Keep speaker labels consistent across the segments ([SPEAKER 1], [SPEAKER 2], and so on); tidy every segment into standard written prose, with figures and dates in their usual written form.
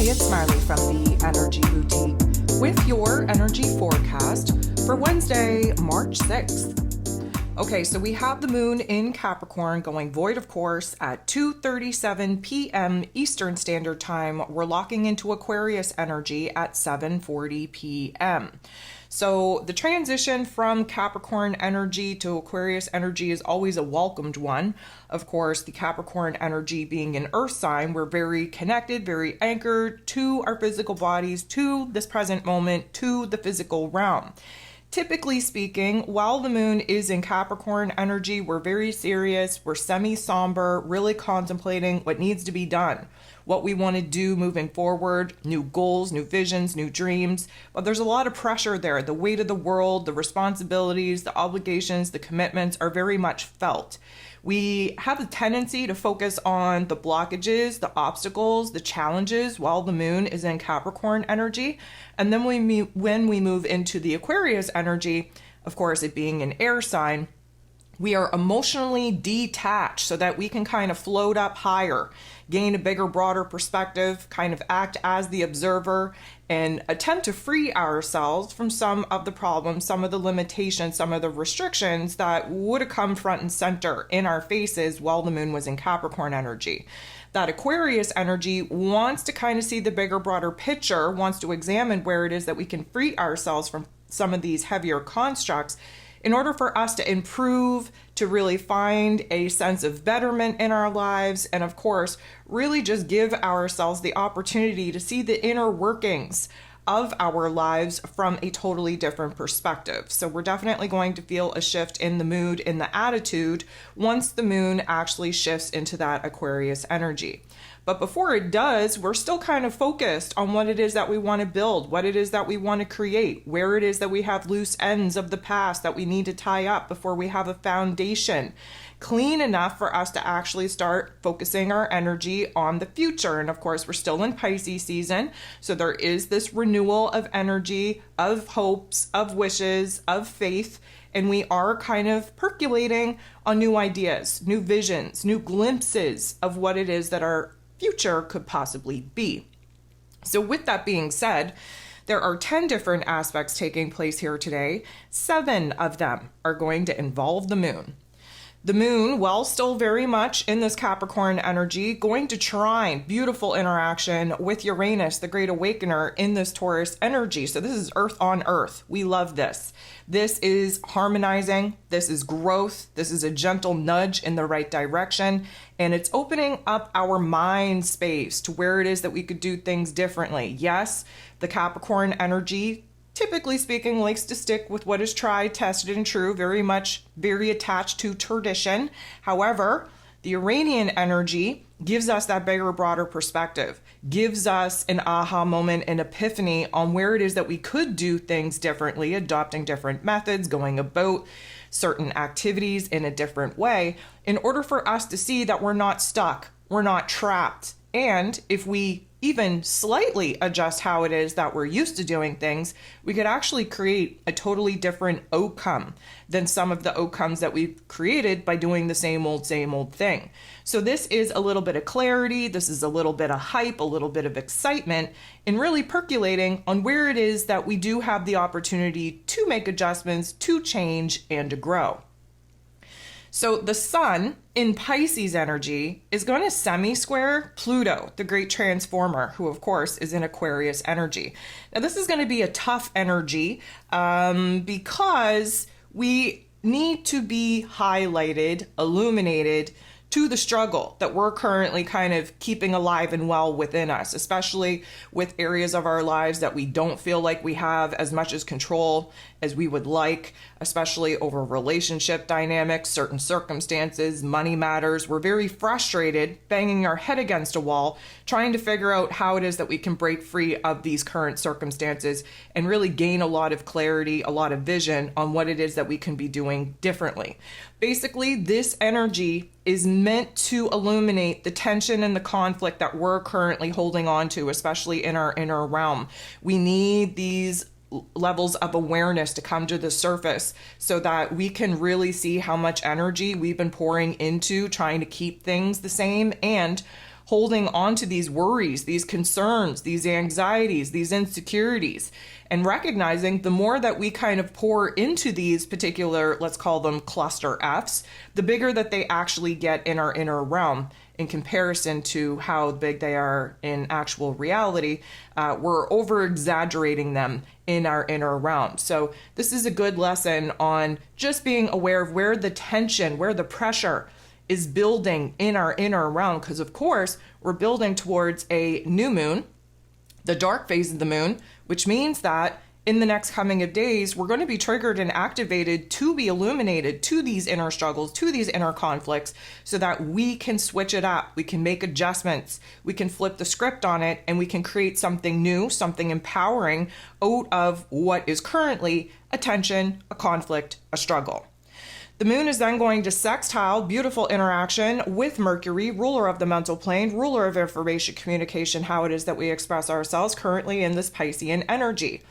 [SPEAKER 1] it's Marley from the Energy Boutique with your energy forecast for Wednesday, March 6th. Okay, so we have the moon in Capricorn going void, of course, at 2:37 p.m. Eastern Standard Time. We're locking into Aquarius energy at 7:40 p.m. So the transition from Capricorn energy to Aquarius energy is always a welcomed one. Of course, the Capricorn energy being an earth sign, we're very connected, very anchored to our physical bodies, to this present moment, to the physical realm. Typically speaking, while the moon is in Capricorn energy, we're very serious, we're semi-somber, really contemplating what needs to be done, what we want to do moving forward, new goals, new visions, new dreams. But there's a lot of pressure there. The weight of the world, the responsibilities, the obligations, the commitments are very much felt. We have a tendency to focus on the blockages, the obstacles, the challenges while the moon is in Capricorn energy. And then when we move into the Aquarius energy, of course, it being an air sign, we are emotionally detached so that we can kind of float up higher, gain a bigger, broader perspective, kind of act as the observer and attempt to free ourselves from some of the problems, some of the limitations, some of the restrictions that would have come front and center in our faces while the moon was in Capricorn energy. That Aquarius energy wants to kind of see the bigger, broader picture, wants to examine where it is that we can free ourselves from some of these heavier constructs in order for us to improve, to really find a sense of betterment in our lives, and of course, really just give ourselves the opportunity to see the inner workings of our lives from a totally different perspective. So we're definitely going to feel a shift in the mood, in the attitude, once the moon actually shifts into that Aquarius energy. But before it does, we're still kind of focused on what it is that we want to build, what it is that we want to create, where it is that we have loose ends of the past that we need to tie up before we have a foundation clean enough for us to actually start focusing our energy on the future. And of course, we're still in Pisces season, so there is this renewal of energy, of hopes, of wishes, of faith, and we are kind of percolating on new ideas, new visions, new glimpses of what it is that our future could possibly be. So with that being said, there are 10 different aspects taking place here today. 7 of them are going to involve the moon. The moon, while still very much in this Capricorn energy, going to trine, beautiful interaction with Uranus, the great awakener, in this Taurus energy. So this is earth on earth. We love this. This is harmonizing. This is growth. This is a gentle nudge in the right direction. And it's opening up our mind space to where it is that we could do things differently. Yes, the Capricorn energy, typically speaking, likes to stick with what is tried, tested, and true, very attached to tradition. However, the Uranian energy gives us that bigger, broader perspective, gives us an aha moment, an epiphany on where it is that we could do things differently, adopting different methods, going about certain activities in a different way, in order for us to see that we're not stuck, we're not trapped. And if we even slightly adjust how it is that we're used to doing things, we could actually create a totally different outcome than some of the outcomes that we've created by doing the same old thing. So this is a little bit of clarity, this is a little bit of hype, a little bit of excitement, and really percolating on where it is that we do have the opportunity to make adjustments, to change, and to grow. So the sun in Pisces energy is going to semi-square Pluto, the great transformer, who of course is in Aquarius energy. Now this is going to be a tough energy because we need to be highlighted, illuminated to the struggle that we're currently kind of keeping alive and well within us, especially with areas of our lives that we don't feel like we have as much as control as we would like, especially over relationship dynamics, certain circumstances, money matters. We're very frustrated, banging our head against a wall, trying to figure out how it is that we can break free of these current circumstances and really gain a lot of clarity, a lot of vision on what it is that we can be doing differently. Basically, this energy is meant to illuminate the tension and the conflict that we're currently holding on to, especially in our inner realm. We need these levels of awareness to come to the surface so that we can really see how much energy we've been pouring into trying to keep things the same and holding on to these worries, these concerns, these anxieties, these insecurities, and recognizing the more that we kind of pour into these particular, let's call them cluster Fs, the bigger that they actually get in our inner realm in comparison to how big they are in actual reality. We're over exaggerating them in our inner realm. So this is a good lesson on just being aware of where the tension, where the pressure is building in our inner realm. Because of course, we're building towards a new moon, the dark phase of the moon, which means that in the next coming of days, we're going to be triggered and activated to be illuminated to these inner struggles, to these inner conflicts, so that we can switch it up. We can make adjustments. We can flip the script on it, and we can create something new, something empowering out of what is currently a tension, a conflict, a struggle. The moon is then going to sextile, beautiful interaction with Mercury, ruler of the mental plane, ruler of information communication, how it is that we express ourselves currently in this Piscean energy.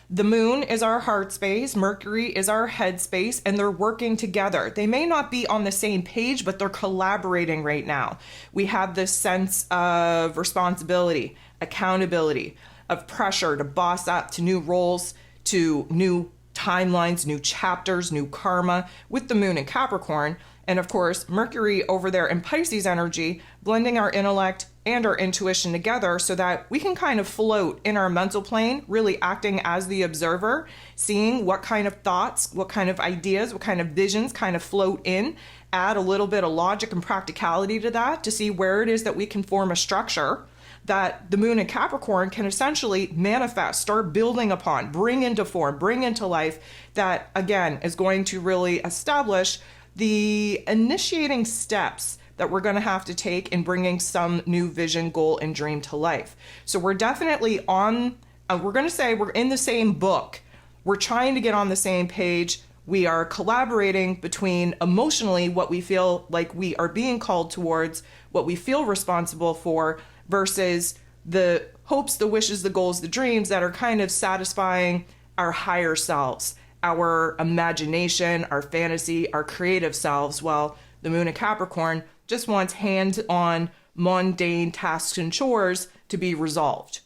[SPEAKER 1] The moon is our heart space, Mercury is our head space, and they're working together. They may not be on the same page, but they're collaborating right now. We have this sense of responsibility, accountability, of pressure to boss up to new roles, to new timelines, new chapters, new karma with the moon in Capricorn. And of course, Mercury over there in Pisces energy, blending our intellect and our intuition together so that we can kind of float in our mental plane, really acting as the observer, seeing what kind of thoughts, what kind of ideas, what kind of visions kind of float in, add a little bit of logic and practicality to that to see where it is that we can form a structure that the moon in Capricorn can essentially manifest, start building upon, bring into form, bring into life, that again is going to really establish the initiating steps that we're going to have to take in bringing some new vision, goal, and dream to life. So we're definitely on, we're going to say we're in the same book. We're trying to get on the same page. We are collaborating between emotionally what we feel like we are being called towards, what we feel responsible for, versus the hopes, the wishes, the goals, the dreams that are kind of satisfying our higher selves, our imagination, our fantasy, our creative selves. Well, the moon in Capricorn just wants hands-on, mundane tasks and chores to be resolved.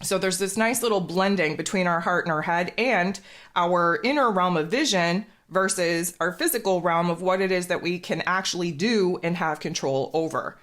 [SPEAKER 1] So there's this nice little blending between our heart and our head and our inner realm of vision versus our physical realm of what it is that we can actually do and have control over.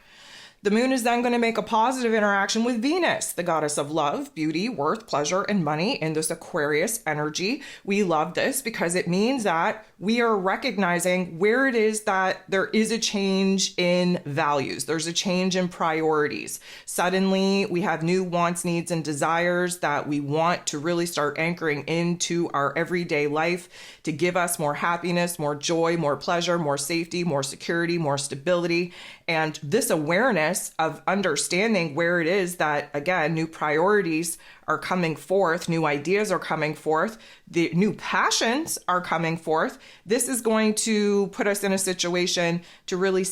[SPEAKER 1] The moon is then going to make a positive interaction with Venus, the goddess of love, beauty, worth, pleasure, and money in this Aquarius energy. We love this because it means that we are recognizing where it is that there is a change in values. There's a change in priorities. Suddenly, we have new wants, needs, and desires that we want to really start anchoring into our everyday life to give us more happiness, more joy, more pleasure, more safety, more security, more stability. And this awareness of understanding where it is that, again, new priorities are coming forth, new ideas are coming forth, the new passions are coming forth. This is going to put us in a situation to really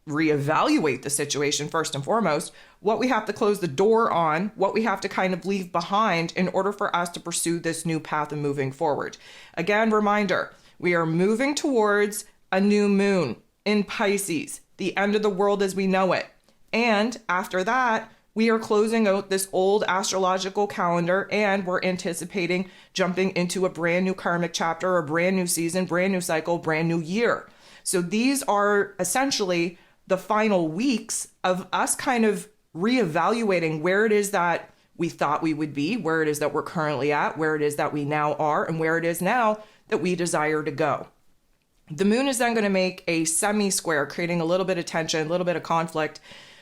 [SPEAKER 1] reevaluate the situation first and foremost, what we have to close the door on, what we have to kind of leave behind in order for us to pursue this new path and moving forward. Again, reminder, we are moving towards a new moon in Pisces, the end of the world as we know it. And after that, we are closing out this old astrological calendar and we're anticipating jumping into a brand new karmic chapter, a brand new season, brand new cycle, brand new year. So these are essentially the final weeks of us kind of reevaluating where it is that we thought we would be, where it is that we're currently at, where it is that we now are, and where it is now that we desire to go. The moon is then going to make a semi-square, creating a little bit of tension, a little bit of conflict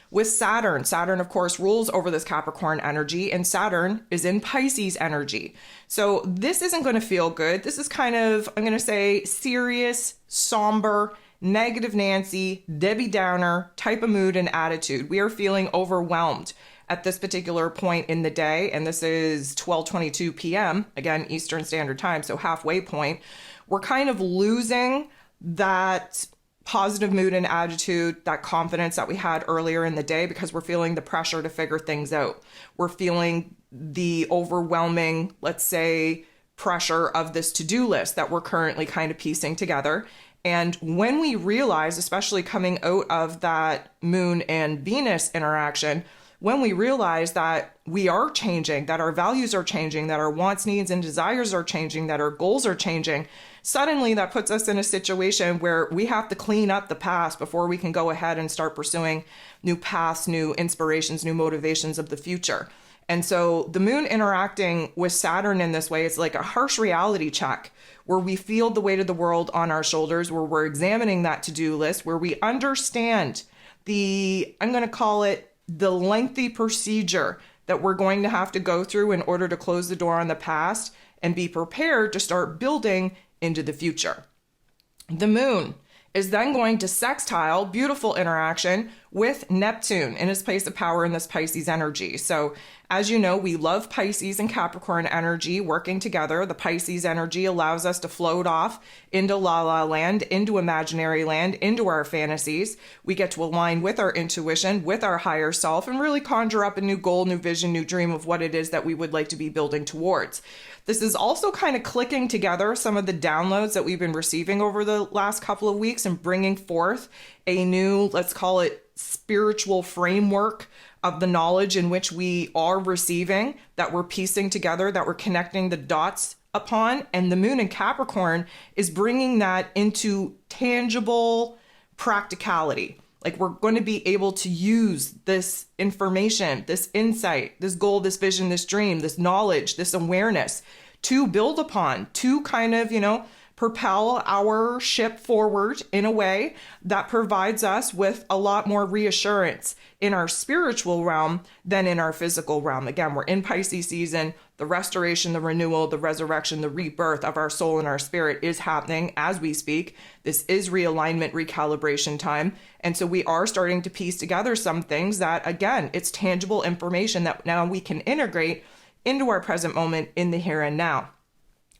[SPEAKER 1] with Saturn. Saturn, of course, rules over this Capricorn energy, and Saturn is in Pisces energy. So this isn't going to feel good. This is kind of, I'm going to say, serious, somber, negative Nancy, Debbie Downer type of mood and attitude. We are feeling overwhelmed at this particular point in the day, and this is 12:22 p.m., again, Eastern Standard Time, so halfway point. We're kind of losing that positive mood and attitude, that confidence that we had earlier in the day because we're feeling the pressure to figure things out. We're feeling the overwhelming, let's say, pressure of this to-do list that we're currently kind of piecing together. And when we realize, especially coming out of that Moon and Venus interaction, when we realize that we are changing, that our values are changing, that our wants, needs, and desires are changing, that our goals are changing, suddenly that puts us in a situation where we have to clean up the past before we can go ahead and start pursuing new paths, new inspirations, new motivations of the future. And so the Moon interacting with Saturn in this way, it's like a harsh reality check where we feel the weight of the world on our shoulders, where we're examining that to-do list, where we understand I'm going to call it the lengthy procedure that we're going to have to go through in order to close the door on the past and be prepared to start building into the future. The Moon is then going to sextile, beautiful interaction, with Neptune in his place of power in this Pisces energy. So as you know, we love Pisces and Capricorn energy working together. The Pisces energy allows us to float off into la la land, into imaginary land, into our fantasies. We get to align with our intuition, with our higher self, and really conjure up a new goal, new vision, new dream of what it is that we would like to be building towards. This is also kind of clicking together some of the downloads that we've been receiving over the last couple of weeks and bringing forth a new, let's call it, spiritual framework of the knowledge in which we are receiving, that we're piecing together, that we're connecting the dots upon. And the Moon in Capricorn is bringing that into tangible practicality. Like, we're going to be able to use this information, this insight, this goal, this vision, this dream, this knowledge, this awareness to build upon, to kind of, propel our ship forward in a way that provides us with a lot more reassurance in our spiritual realm than in our physical realm. Again, we're in Pisces season. The restoration, the renewal, the resurrection, the rebirth of our soul and our spirit is happening as we speak. This is realignment, recalibration time. And so we are starting to piece together some things that, again, it's tangible information that now we can integrate into our present moment in the here and now.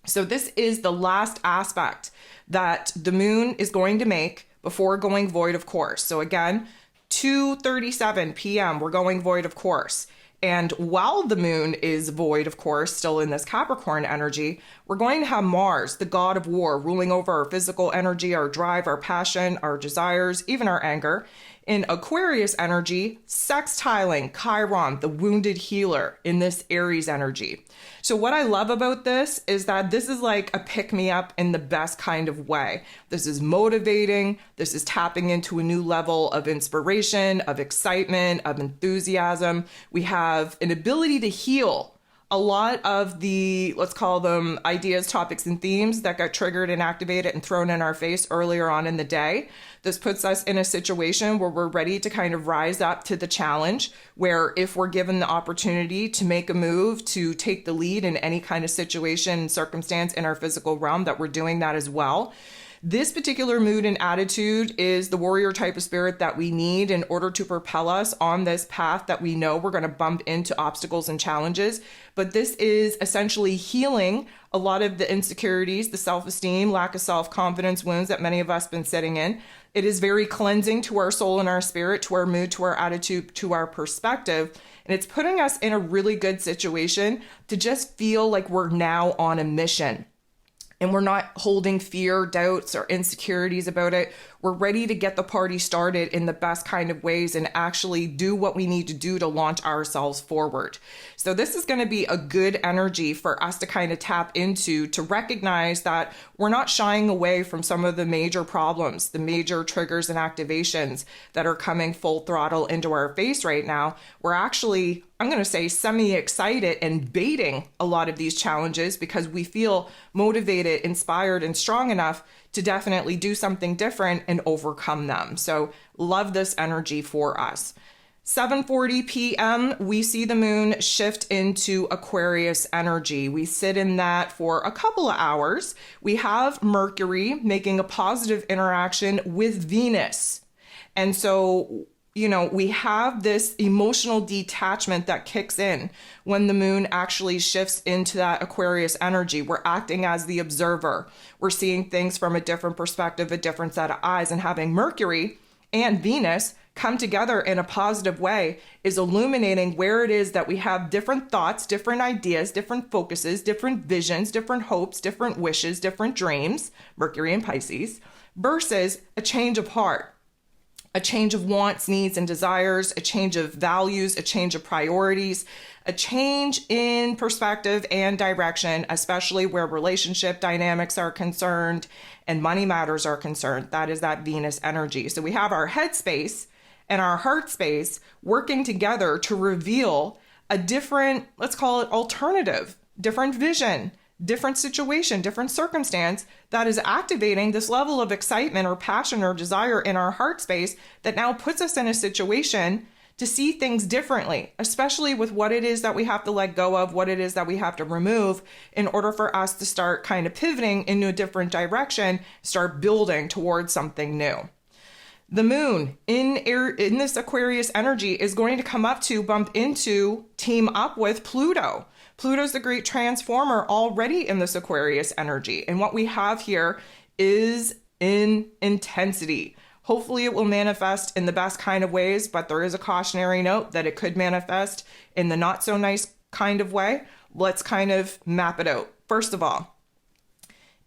[SPEAKER 1] So this is the last aspect that the Moon is going to make before going void of course. So again, 2:37 p.m., we're going void of course. And while the Moon is void, of course, still in this Capricorn energy, we're going to have Mars, the god of war, ruling over our physical energy, our drive, our passion, our desires, even our anger. In Aquarius energy, sextiling Chiron, the wounded healer, in this Aries energy. So what I love about this is that this is like a pick-me-up in the best kind of way. This is motivating. This is tapping into a new level of inspiration, of excitement, of enthusiasm. We have an ability to heal a lot of the, let's call them ideas, topics, and themes that got triggered and activated and thrown in our face earlier on in the day. This puts us in a situation where we're ready to kind of rise up to the challenge, where if we're given the opportunity to make a move, to take the lead in any kind of situation and circumstance in our physical realm, that we're doing that as well. This particular mood and attitude is the warrior type of spirit that we need in order to propel us on this path that we know we're going to bump into obstacles and challenges. But this is essentially healing a lot of the insecurities, the self-esteem, lack of self-confidence wounds that many of us have been sitting in. It is very cleansing to our soul and our spirit, to our mood, to our attitude, to our perspective. And it's putting us in a really good situation to just feel like we're now on a mission. And we're not holding fear, doubts, or insecurities about it. We're ready to get the party started in the best kind of ways and actually do what we need to do to launch ourselves forward. So this is going to be a good energy for us to kind of tap into, to recognize that we're not shying away from some of the major problems, the major triggers and activations that are coming full throttle into our face right now. We're actually, I'm going to say, semi-excited and baiting a lot of these challenges because we feel motivated, inspired, and strong enough to definitely do something different and overcome them. So love this energy for us. 7:40 p.m., we see the moon shift into Aquarius energy. We sit in that for a couple of hours. We have Mercury making a positive interaction with Venus. And so, we have this emotional detachment that kicks in when the moon actually shifts into that Aquarius energy. We're acting as the observer. We're seeing things from a different perspective, a different set of eyes, and having Mercury and Venus come together in a positive way is illuminating where it is that we have different thoughts, different ideas, different focuses, different visions, different hopes, different wishes, different dreams, Mercury and Pisces, versus a change of heart, a change of wants, needs, and desires, a change of values, a change of priorities, a change in perspective and direction, especially where relationship dynamics are concerned and money matters are concerned. That is that Venus energy. So we have our head space and our heart space working together to reveal a different, let's call it alternative, different vision, different situation, different circumstance that is activating this level of excitement or passion or desire in our heart space that now puts us in a situation to see things differently, especially with what it is that we have to let go of, what it is that we have to remove in order for us to start kind of pivoting into a different direction, start building towards something new. The moon in this Aquarius energy is going to come up to bump into, team up with Pluto. Pluto's the great transformer already in this Aquarius energy. And what we have here is in intensity. Hopefully it will manifest in the best kind of ways, but there is a cautionary note that it could manifest in the not so nice kind of way. Let's kind of map it out. First of all,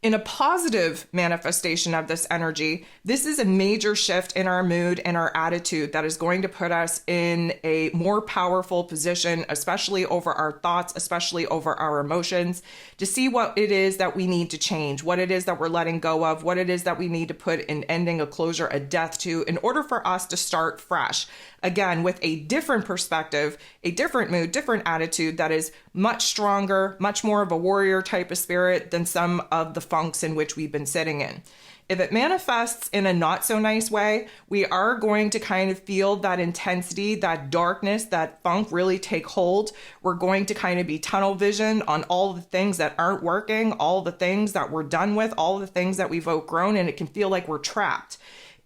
[SPEAKER 1] in a positive manifestation of this energy, this is a major shift in our mood and our attitude that is going to put us in a more powerful position, especially over our thoughts, especially over our emotions, to see what it is that we need to change, what it is that we're letting go of, what it is that we need to put an ending, a closure, a death to in order for us to start fresh. Again, with a different perspective, a different mood, different attitude that is much stronger, much more of a warrior type of spirit than some of the funks in which we've been sitting in. If it manifests in a not so nice way, we are going to kind of feel that intensity, that darkness, that funk really take hold. We're going to kind of be tunnel vision on all the things that aren't working, all the things that we're done with, all the things that we've outgrown, and it can feel like we're trapped.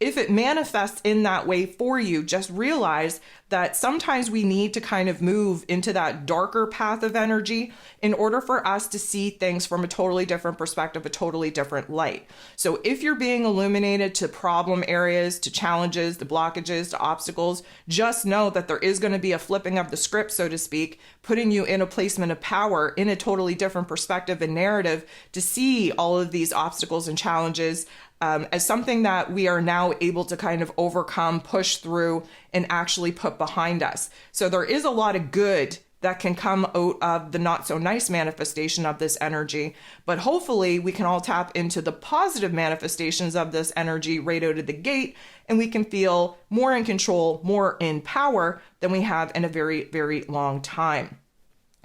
[SPEAKER 1] If it manifests in that way for you, just realize that sometimes we need to kind of move into that darker path of energy in order for us to see things from a totally different perspective, a totally different light. So if you're being illuminated to problem areas, to challenges, to blockages, to obstacles, just know that there is going to be a flipping of the script, so to speak, putting you in a placement of power in a totally different perspective and narrative to see all of these obstacles and challenges as something that we are now able to kind of overcome, push through, and actually put behind us. So there is a lot of good that can come out of the not so nice manifestation of this energy, but hopefully we can all tap into the positive manifestations of this energy right out of the gate, and we can feel more in control, more in power than we have in a very, very long time.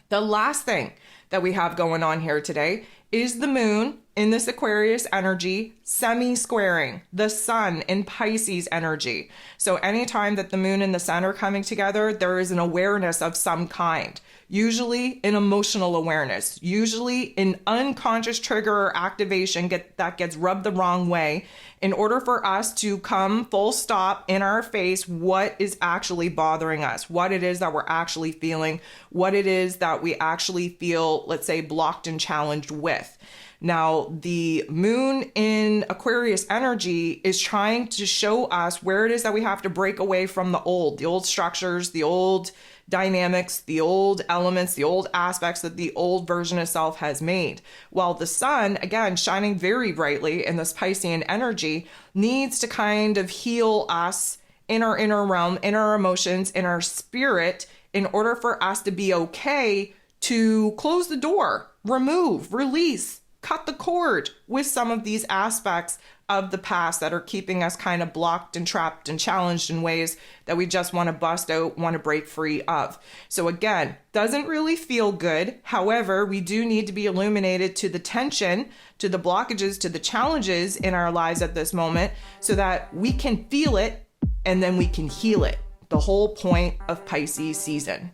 [SPEAKER 1] The last thing that we have going on here today is the moon in this Aquarius energy semi-squaring the sun in Pisces energy. So anytime that the moon and the sun are coming together, there is an awareness of some kind, usually an emotional awareness, usually an unconscious trigger or activation that gets rubbed the wrong way in order for us to come full stop in our face what is actually bothering us, what it is that we're actually feeling, what it is that we actually feel, let's say, blocked and challenged with. Now, the moon in Aquarius energy is trying to show us where it is that we have to break away from the old structures, the old dynamics, the old elements, the old aspects that the old version of self has made. While the sun, again, shining very brightly in this Piscean energy, needs to kind of heal us in our inner realm, in our emotions, in our spirit, in order for us to be okay to close the door, remove, release, cut the cord with some of these aspects of the past that are keeping us kind of blocked and trapped and challenged in ways that we just want to bust out, want to break free of. So again, doesn't really feel good. However, we do need to be illuminated to the tension, to the blockages, to the challenges in our lives at this moment so that we can feel it and then we can heal it. The whole point of Pisces season.